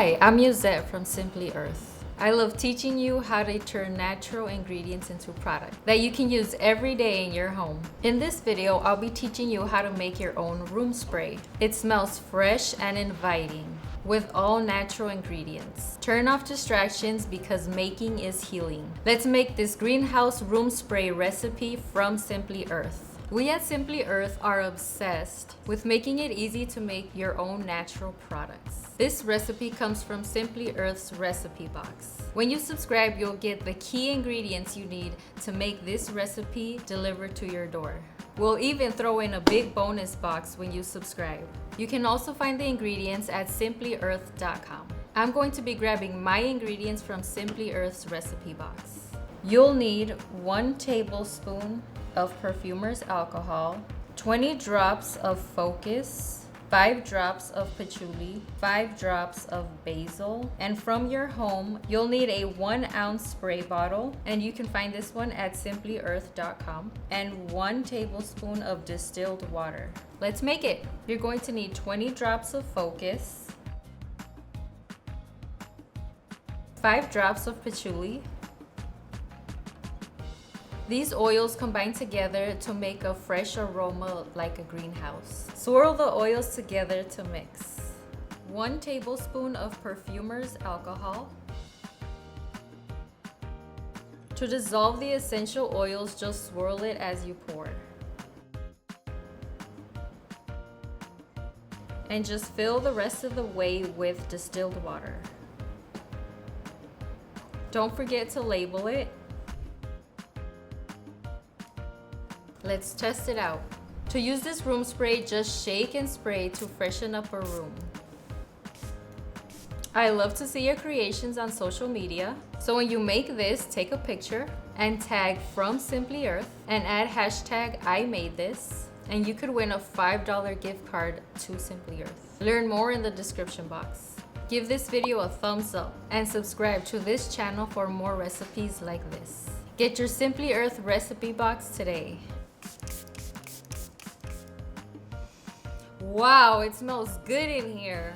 Hi, I'm Yuzette from Simply Earth. I love teaching you how to turn natural ingredients into product that you can use every day in your home. In this video, I'll be teaching you how to make your own room spray. It smells fresh and inviting with all natural ingredients. Turn off distractions because making is healing. Let's make this greenhouse room spray recipe from Simply Earth. We at Simply Earth are obsessed with making it easy to make your own natural products. This recipe comes from Simply Earth's recipe box. When you subscribe, you'll get the key ingredients you need to make this recipe delivered to your door. We'll even throw in a big bonus box when you subscribe. You can also find the ingredients at simplyearth.com. I'm going to be grabbing my ingredients from Simply Earth's recipe box. You'll need 1 tablespoon of perfumer's alcohol, 20 drops of focus, 5 drops of patchouli, 5 drops of basil, and from your home, you'll need a 1-ounce spray bottle, and you can find this one at simplyearth.com, and 1 tablespoon of distilled water. Let's make it. You're going to need 20 drops of focus, 5 drops of patchouli. These oils combine together to make a fresh aroma like a greenhouse. Swirl the oils together to mix. 1 tablespoon of perfumer's alcohol. To dissolve the essential oils, just swirl it as you pour. And just fill the rest of the way with distilled water. Don't forget to label it. Let's test it out. To use this room spray, just shake and spray to freshen up a room. I love to see your creations on social media. So when you make this, take a picture and tag from Simply Earth and add hashtag I made this, and you could win a $5 gift card to Simply Earth. Learn more in the description box. Give this video a thumbs up and subscribe to this channel for more recipes like this. Get your Simply Earth recipe box today. Wow, it smells good in here.